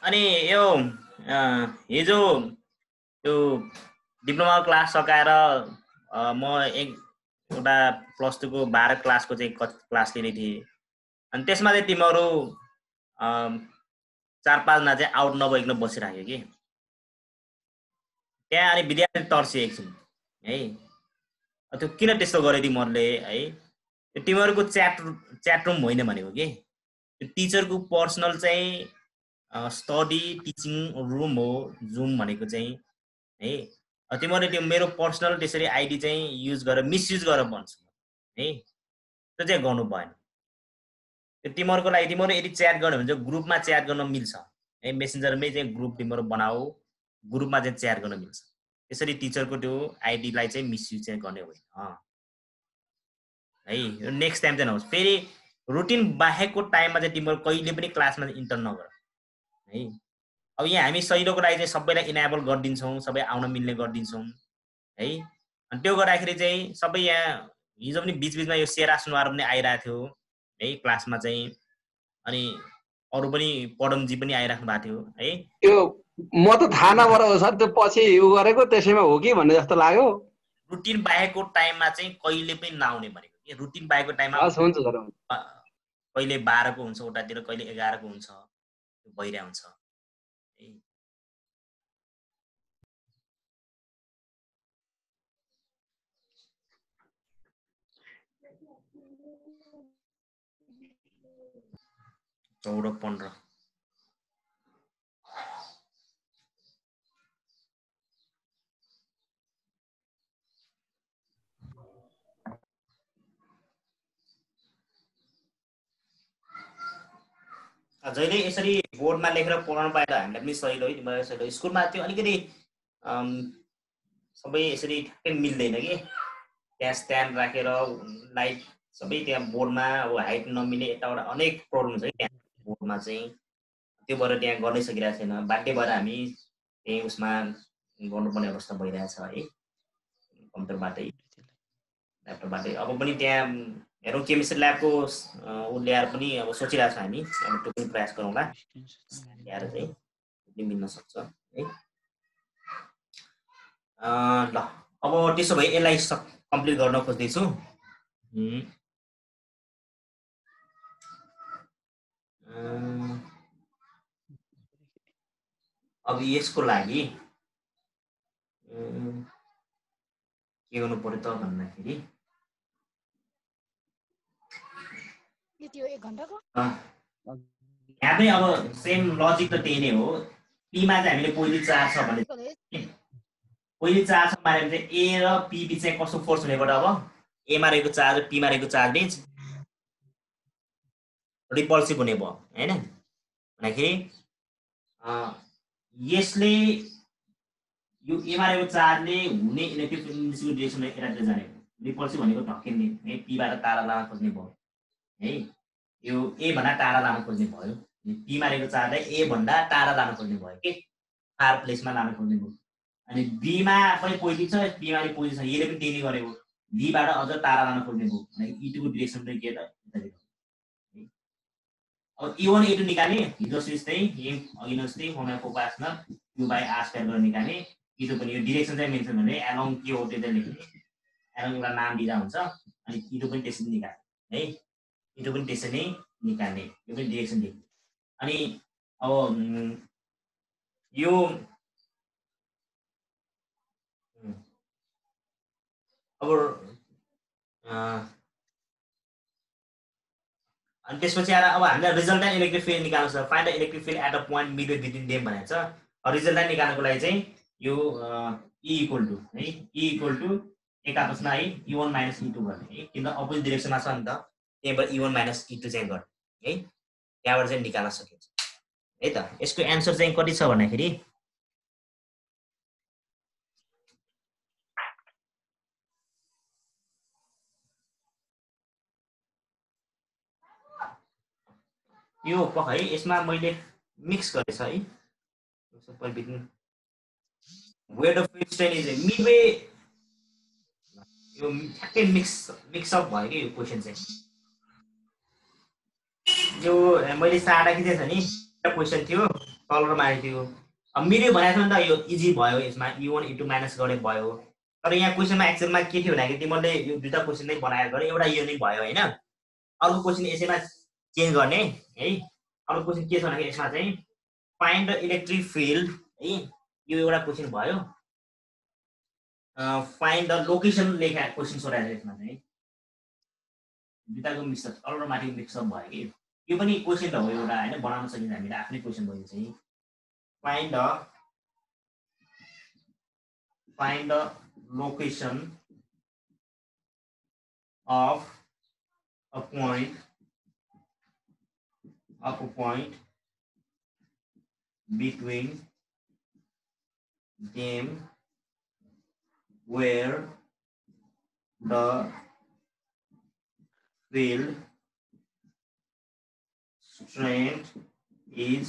अनि यो हिजो त्यो डिप्लोमा क्लास सकाएर म एउटा +2 को 12 क्लासको चाहिँ क्लास लिने थिएँ। अनि त्यसमा चाहिँ तिमीहरू 4-5 जना चाहिँ आउट नभइकन बसिराख्यो कि त्यहाँ। अनि विद्यार्थी तर्से एकछिन है, त्यो किन त्यस्तो गरे तिमीहरूले है? त्यो तिमीहरूको च्याट रुम होइन भनेको कि त्यो टिचरको पर्सनल चाहिँ स्टडी टिचिङ रुम हो जुम भनेको चाहिँ है। तिमीहरूले त्यो मेरो पर्सनल त्यसरी आइडी चाहिँ युज गरेर मिसयुज गरेर भन्छ है, त्यो चाहिँ गर्नु भएन। त्यो तिमीहरूको लागि तिमीहरू यदि च्याट गर्नु भने चाहिँ ग्रुपमा च्याट गर्न मिल्छ है, मेसेन्जरमै चाहिँ ग्रुप तिमीहरू बनाऊ, ग्रुपमा चाहिँ च्याट गर्न मिल्छ। त्यसरी टिचरको त्यो आइडीलाई चाहिँ मिसयुज चाहिँ गर्ने होइन है। यो नेक्स्ट टाइम चाहिँ नहोस् फेरि। रुटिन बाहेकको टाइममा चाहिँ तिमीहरू कहिले पनि क्लासमा इन्टर नगर है। अब यहाँ हामी सहिलोको लागि चाहिँ सबैलाई इनेबल गरिदिन्छौँ, सबै आउन मिल्ने गरिदिन्छौँ है। अनि त्यो गर्दाखेरि चाहिँ सबै यहाँ हिजो पनि बिचबिचमा यो सेरा सुनवार पनि आइरहेको थियो है क्लासमा चाहिँ। अनि अरू पनि पडमजी पनि आइराख्नु भएको थियो है। त्यो म त थाहा नभएर हो सर, त्यो पछि उ गरेको त्यसैमा हो कि भन्ने जस्तो लाग्यो। रुटिन बाहेकको टाइममा चाहिँ कहिले पनि नआउने भनेको कि। रुटिन बाहेकको टाइममा हस् हुन्छ सर। कहिले 12 को हुन्छ उतातिर, कहिले 11 को हुन्छ, त्यो भइरहेको हुन्छ है। चौध 15 जहिले यसरी बोर्डमा लेखेर पढाउनु पाएर हामीलाई पनि सहिलो है। तिमीलाई सहिलो। स्कुलमा त्यो अलिकति सबै यसरी ठ्याक्कै मिल्दैन कि, त्यहाँ स्ट्यान्ड राखेर लाइट सबै त्यहाँ बोर्डमा अब हाइट नमिल्ने यताबाट अनेक प्रब्लम छ कि त्यहाँ बोर्डमा चाहिँ। त्यो भएर त्यहाँ गर्नै सकिरहेको छैन। बाध्य भएर हामी त्यही उसमा गर्नुपर्ने अवस्था भइरहेछ है, कम्प्युटरबाटै ल्यापटपबाटै। अब पनि त्यहाँ हेरौँ केमिस्ट्री ल्याबको ऊ ल्याएर पनि अब सोचिरहेको छ हामी। अब त्यो पनि प्रयास गरौँला ल्याएर चाहिँ, पनि मिल्न सक्छ है। ल अब त्यसो भए यसलाई कम्प्लिट गर्न खोज्दैछु। अब यसको लागि के गर्नु पर्यो त भन्दाखेरि यहाँ पनि अब सेम लजिक त त्यही नै हो। पीमा चाहिँ हामीले पहिले 4 छ भने पहिले 4 छ माने चाहिँ ए र पी बीच चाहिँ कस्तो फोर्स हुनेबाट अब एमा रहेको चार्ज र पीमा रहेको चार्ज बीच रिपल्सिभ हुने भयो हैन। भन्दाखेरि यसले यो एमा रहेको चार्जले हुने इलेक्ट्रिक फिल्डको डिरेक्सन यतातिर जाने हो। रिपल्सिभ भनेको ढकिने है, पीबाट टाढा लान खोज्ने भयो है। यो ए भन्दा टाढा लान खोज्ने भयो। पीमा रहेको चार्जलाई ए भन्दा टाढा लान खोज्ने भयो कि, फार प्लेसमा लान खोज्ने भयो। अनि बीमा पनि पोजिटिभ छ, पीमा पनि पोजिटिभ छ, यसले पनि त्यही नै गरेको। बीबाट अझ टाढा लान खोज्ने भयो भने ई2 को डिरेक्सन चाहिँ के त यतातिर। अब E1 E2 निकाल्ने हिजो जस्तै अघि जस्तै फर्मुलाको पासमा Q/r² गरेर निकाल्ने। E2 पनि यो डिरेक्सन चाहिँ मेन्सन गर्ने एलोङ के हो त्यो चाहिँ लेख्ने, एलोङ एउटा नाम दिँदा हुन्छ। अनि E2 पनि त्यसरी निकाल्ने है, E2 पनि त्यसरी नै निकाल्ने, यो पनि डिरेक्सन लेख्ने। अनि अब यो अब अनि त्यसपछि आएर अब हामीलाई रिजल्टेन्ट इलेक्ट्रिक फिल्ड निकाल्नु छ। Find the electric field at a point midway between them भनेको छ। रिजल्टेन्ट निकाल्नको लागि चाहिँ यो E इक्वल टु है, E इक्वल टु एक आपसमा है E1 - E2 गर्ने है, किन अपोजिट डिरेक्सनमा छ नि त, त्यहीबाट E1 - E2 चाहिँ गर्ने है। त्यहाँबाट चाहिँ निकाल्न सकिन्छ है त। यसको एन्सर चाहिँ कति छ भन्दाखेरि यो है, यसमा मैले मिक्स गरेछ है सबै between weight of field strain is midway. यो ठ्याक्कै मिक्सअप भयो कि यो क्वेसन चाहिँ। यो मैले सार्दाखेरि चाहिँ छ नि क्वेसन थियो, तल र माथि थियो अब मिल्यो भनेको छ नि त यो इजी भयो यसमा u1 u2 माइनस गरे भयो तर यहाँ क्वेशनमा एक्सेलमा के थियो भन्दाखेरि तिमीले यो दुईटा क्वेशन नै बनाएर गरे एउटा यो नै भयो हैन अर्को क्वेशन यसैमा चेन्ज गर्ने है अर्को क्वेशन के छ भन्दाखेरि यसमा चाहिँ फाइन्ड द इलेक्ट्रिक फिल्ड है यो एउटा क्वेशन भयो फाइन्ड द लोकेसन लेखा क्वेशन सोधेको छ यसमा चाहिँ दुईटाको मिक्सअप तल र माथिको मिक्सअप भयो कि यो पनि क्वेशन त हो एउटा हैन बनाउन सकिन्छ हामीले आफ्नै क्वेशन भयो चाहिँ find the location of a point between them where the field strength is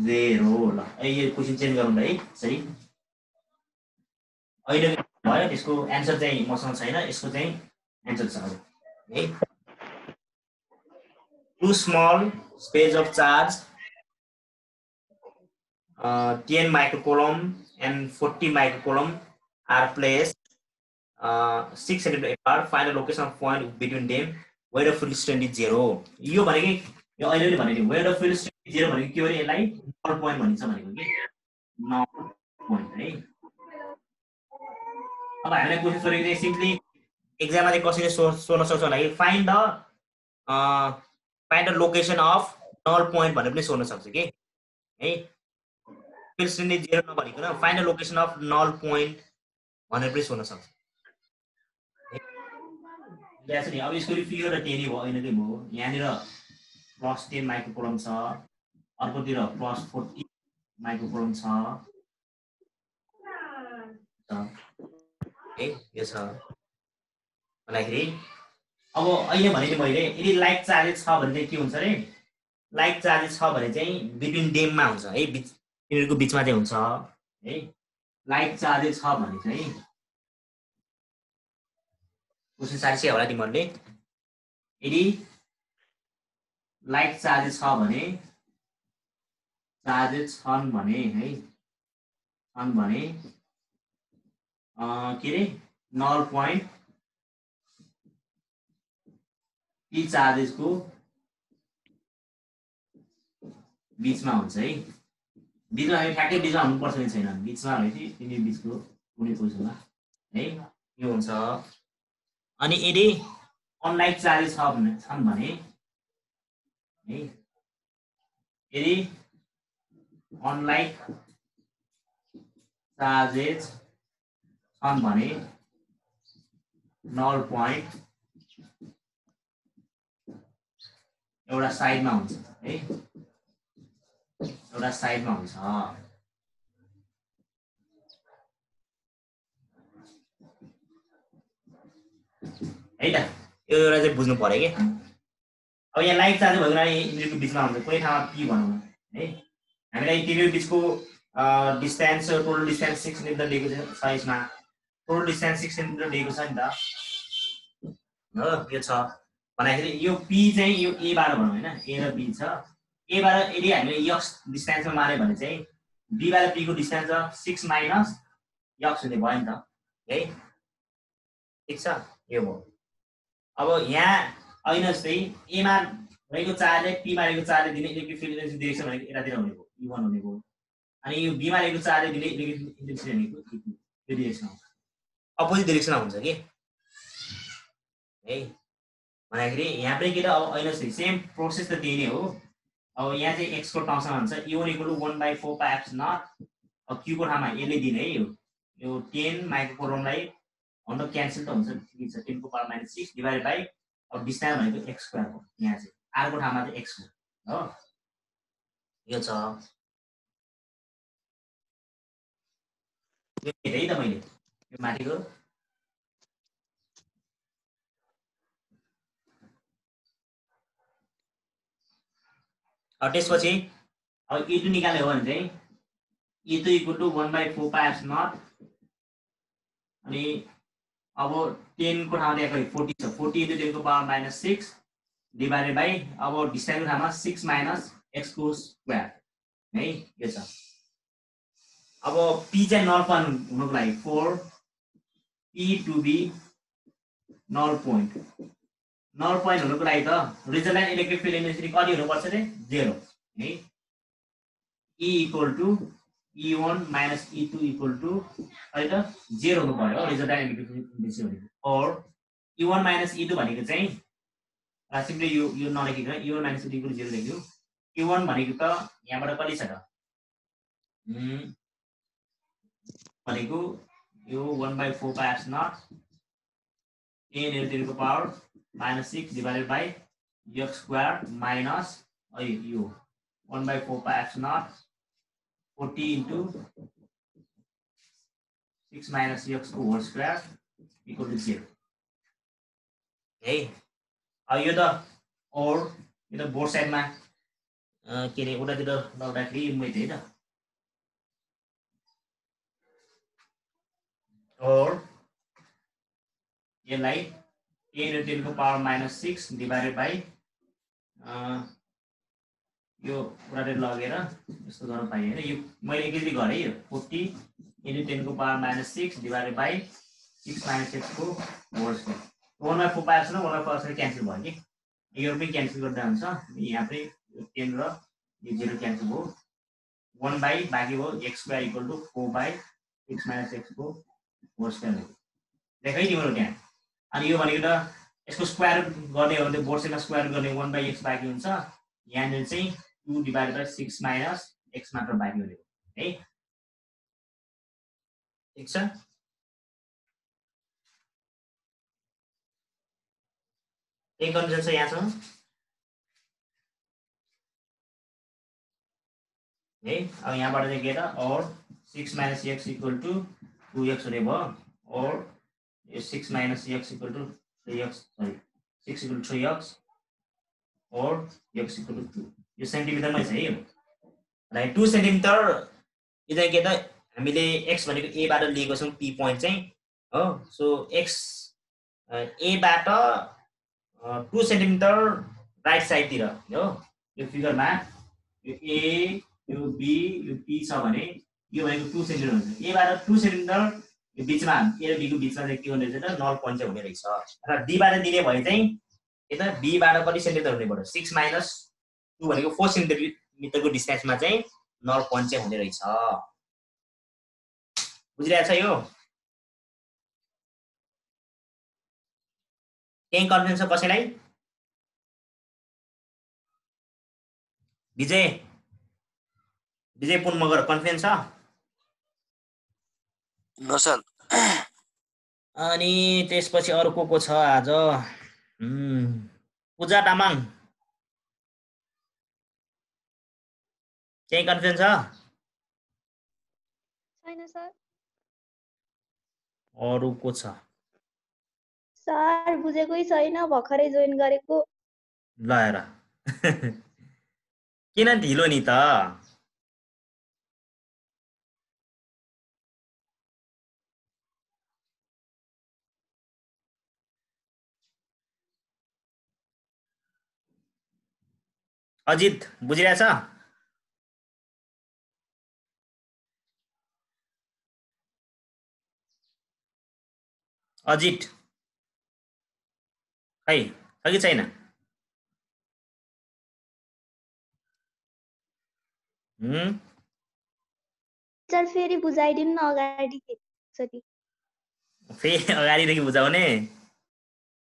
0 ल यो क्वेशन चेन्ज गरौँ है सही अहिले भयो त्यसको आन्सर चाहिँ मसँग छैन यसको चाहिँ आन्सर छ है two small spheres of charge 10 microcoulomb and 40 microcoulomb are placed 6 cm apart. Find the location of point between them where the field strength is 0. यो भनेकै यो अहिले भने नि where the field strength is 0 भनेको के हो रे यसलाई null point भनिन्छ भनेको के null point है अब हामीले क्वेशन सोधेको चाहिँ सिम्पली एक्जाममा चाहिँ कसरी सोध्न सक्छ भन्दाखेरि find the location of null point भनेर पनि सोध्न सक्छ के है फिल्ड स्ट्रेन्थ 0 नभनिकन find the location of null point भनेर पनि सोध्न सक्छ ल्याछ नि अब यसको फिगर र 10 भयो ऐनकै भयो यहाँनिर +10 माइक्रोकुलम छ अर्कोतिर +40 माइक्रोकुलम छ है यो छ भन्दाखेरि अब अहिले भने नि मैले यदि लाइक चार्जेस छ भने चाहिँ के हुन्छ रे लाइक चार्जेस छ भने चाहिँ बिट्विन डेममा हुन्छ है तिनीहरुको बीचमा चाहिँ हुन्छ है लाइक चार्जेस छ भने चाहिँ क्वेशन सारी होला तिमीहरुले यदि लाइक चार्जेस छ भने चार्जेस छन् भने है छन् भने के रे नल पोइन्ट यी चार्जेस को बीचमा हुन्छ है बीचमा ठ्याक्कै बीचमा हुनुपर्छ नि छैन बीचमा भनेपछि तिनी बीचको कुनै पोजिसनमा है यो हुन्छ अनि यदि अनलाइक चार्जेस छन् भने है यदि अनलाइक चार्जेस छन् भने नल पोइन्ट एउटा साइडमा हुन्छ है एउटा साइडमा हुन्छ है त यो एउटा चाहिँ बुझ्नु पर्यो के अब यहाँ लाइक चार्ज भएको हुनाले इन्जिनको बीचमा हुन्छ कुनै ठाउँमा पी भनौँ है हामीलाई तिनीहरु बीचको डिस्टेन्स टोटल डिस्टेन्स 6 मिटर दिएको छ यसमा टोटल डिस्टेन्स 6 मिटर दिएको छ नि त हो यो छ भन्दाखेरि यो पी चाहिँ यो ए बाट भनौँ हैन ए र बी छ ए बाट यदि हामीले यक्स डिस्टेन्समा मार्यो भने चाहिँ बी बाट पी को डिस्टेन्स 6 माइनस यक्स हुने भयो नि त है ठीक छ यो हो अब यहाँ ऐन जस्तै ए मा रहेको चार्जले पी मा रहेको चार्जले दिने इलेक्ट्रिक फिल्ड इन्टेन्सिटी डिरेक्सन भनेको यतातिर हुने भयो E1 हुने भयो अनि यो बी मा रहेको चार्जले दिने इलेक्ट्रिक इन्टेन्सिटी भनेको यो डिरेक्सन हुन्छ अपोजिट डिरेक्सनमा हुन्छ के है भन्दाखेरि यहाँ पनि के त अब ऐन जस्तै सेम प्रोसेस त त्यही नै हो अब यहाँ चाहिँ x को टर्ममा हुन्छ E1 = 1/4 पाइ एप्सिलन अब q को ठाउँमा यसले दिने है यो 10 माइक्रोकुलमलाई अन्त क्यान्सल त हुन्छ के छ 10 को पावर -6 डिवाइडेड बाइ अब डिस्टेन्स भनेको x² हो यहाँ चाहिँ r को ठाउँमा चाहिँ x हो यो छ यो हेरै त मैले यो माथिको अब त्यसपछि अब e2 निकाल्ने हो भने चाहिँ e2 = 1/4 पाइ एप्सिलन अनि अब 10 को ठाउँमा यहाँ 40 छ 40 × 10 को पावर -6 डिवाइडेड बाइ अब डिस्टेन्स को ठाउँमा 6 - x को स्क्वायर है यो छ अब p चाहिँ नल पोइन्ट हुनको लागि for p to be null point हुनुको लागि त रिजल्टेन्ट इलेक्ट्रिक फिल्ड इन्टेन्सिटी कति हुनुपर्छ रे 0 है E equal to E1 minus E2 equal to है त 0 हुनु पर्यो रिजल्टेन्ट इलेक्ट्रिक फिल्ड इन्टेन्सिटी भनेको or E1 minus E2 भनेको चाहिँ सिम्पली यो नलेखिकन E1 minus E2 equal to 0 लेख्यो E1 भनेको त यहाँबाट कति छ त भनेको यो 1/4 pi epsilon a into 10 to the power -6 divided by x square minus यो 1/4 pi epsilon 40 into 6 minus x whole square equal to 0 है अब यो त और यो त बोर्ड साइडमा के रे उडातिर लाउँदाखेरि मैले है त और यसलाई a into 10 to the power -6 divided by यो उडातिर लगेर यस्तो गर्न पाएँ हैन यो मैले एकैचोटि गरे यो 40 into 10 to the power -6 divided by 6 minus x को whole square 1/4 pi epsilon 1/4 epsilon cancel भयो कि यो पनि क्यान्सल गर्दा हुन्छ यहाँ पनि 10 र यो 0 क्यान्सल भयो 1 by बाँकी भयो x square equal to 4 by 6 minus x को होल स्क्वायर हो देखाइ तिम्रो त्यहाँ अनि यो भनेको त यसको स्क्वायर गर्ने हो भने बोर्ड साइडमा स्क्वायर गर्ने 1/x बाँकी हुन्छ यहाँनिर चाहिँ 2 divided by 6 minus x मात्र बाँकी हुने है ठीक छ एक कन्डिसन छ यहाँसम्म है अब यहाँबाट चाहिँ के त और 6 minus x equal to 2x हुने भयो और यो 6 minus x equal to 3x sorry 6 equal to 3x और x equal to 2 यो सेन्टिमिटरमै छ है यो राइट 2 सेन्टिमिटर यो चाहिँ के त हामीले x भनेको a बाट लिएको छौं p पोइन्ट चाहिँ हो सो x a बाट 2 सेन्टिमिटर राइट साइड तिर हो यो फिगरमा यो a यो b यो p छ भने यो भनेको 2 सेन्टिमिटर हुन्छ a बाट 2 सेन्टिमिटर यो बीचमा a र b को बीचमा चाहिँ के हुने रहेछ त नल पोइन्ट चाहिँ हुने रहेछ र d बाट दिने भए चाहिँ के त b बाट कति सेन्टिमिटर हुने पर्यो 6 minus 2 भनेको 4 सेन्टिमिटरको डिस्टेन्समा चाहिँ नल पोइन्ट चाहिँ हुने रहेछ बुझिरहेछ यो केही कन्फ्युजन छ कसैलाई विजय पुन मगर कन्फ्युजन छ नो सर अनि त्यसपछि अरु को छ आज पूजा तामाङ केही कन्फ्युजन छ छैन सर अरु को छ सर बुझेकै छैन भर्खरै जोइन गरेको ल हेर किन ढिलो नि त अजित बुझिरहेछ अजित खै छ कि छैन सर फेरि बुझाइदिनु न अगाडि फेरि अगाडिदेखि बुझाउने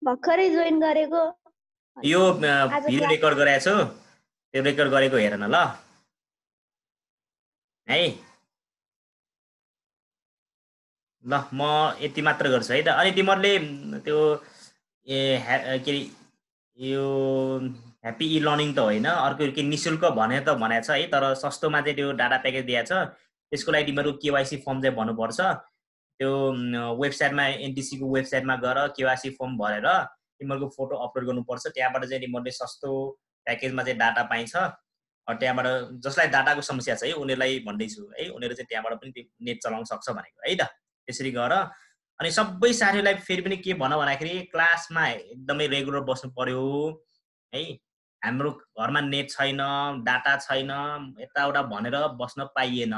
भर्खरै जोइन गरेको यो भिडियो रेकर्ड गराएको छु त्यो रेकर्ड गरेको हेर न ल है ल म यति मात्र गर्छु है त अनि तिमीहरूले त्यो के यो ह्याप्पी इ लर्निङ त होइन अर्को के निशुल्क भने त भनेको छ है तर सस्तोमा चाहिँ त्यो डाटा प्याकेज दिएको छ त्यसको लागि तिमीहरू केवाइसी फर्म चाहिँ भर्नुपर्छ त्यो वेबसाइटमा एनटिसी को वेबसाइटमा गएर केवाइसी फर्म भरेर तिमीहरूको फोटो अपलोड गर्नुपर्छ त्यहाँबाट चाहिँ तिमीहरूले सस्तो प्याकेजमा चाहिँ डाटा पाइन्छ त्यहाँबाट जसलाई डाटाको समस्या छ है उनीहरूलाई भन्दैछु है उनीहरू चाहिँ त्यहाँबाट पनि नेट चलाउन सक्छ भनेको है त त्यसरी गर अनि सबै साथीहरूलाई फेरि पनि के भन भन्दाखेरि क्लासमा एकदमै रेगुलर बस्नु पर्यो है हाम्रो घरमा नेट छैन, डाटा छैन, यताउता भनेर बस्न पाइएन।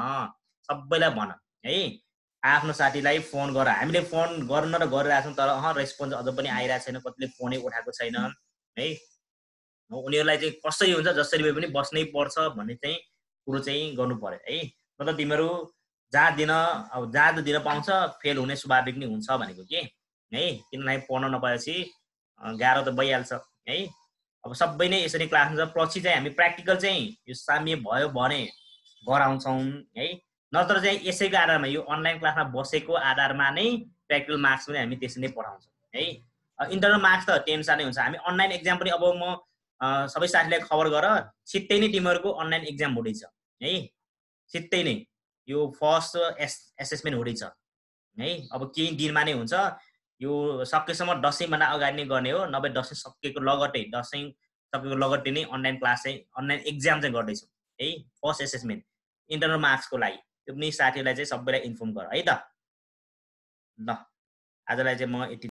सबैलाई भन है, आफ्नो साथीलाई फोन गर। हामीले फोन गर्न र गरिरहेछौँ तर रेस्पोन्स अझ पनि आइरहेको छैन, कतिले फोनै उठाएको छैन है। उनीहरूलाई चाहिँ कसरी हुन्छ, जसरी भए पनि बस्नै पर्छ भन्ने चाहिँ कुरो चाहिँ गर्नु पर्यो है। मतलब तिमीहरू जहाँ दिन अब जहाँ दिन पाउँछ फेल हुने स्वाभाविक नै हुन्छ भनेको के है। किनभने पढ्न नपाएपछि गाह्रो त भइहाल्छ है। अब सबै नै यसरी क्लास हुन्छ, पछि चाहिँ हामी प्र्याक्टिकल चाहिँ यो साम्य भयो भने गराउँछौँ है। नत्र चाहिँ यसैको आधारमा यो अनलाइन क्लासमा बसेको आधारमा नै प्र्याक्टिकल मार्क्स पनि हामी त्यसरी नै पठाउँछौँ है। इन्टरनल मार्क्स त टेन्सन नै हुन्छ। हामी अनलाइन एक्जाम पनि अब म सबै साथीलाई खबर गर, छिट्टै नै तिमीहरूको अनलाइन एक्जाम हुँदैछ है। छिट्टै नै यो फर्स्ट एसेसमेन्ट हुँदैछ है। अब केही दिनमा नै हुन्छ। यो सकेसम्म दसैँभन्दा अगाडि नै गर्ने हो, नभए दसैँ सकेको लगट्टै नै अनलाइन क्लास चाहिँ अनलाइन एक्जाम चाहिँ गर्दैछौँ है। फर्स्ट एसेसमेन्ट इन्टरनल मार्क्सको लागि त्यो पनि साथीहरूलाई चाहिँ सबैलाई इन्फर्म गर है त। ल आजलाई चाहिँ म यति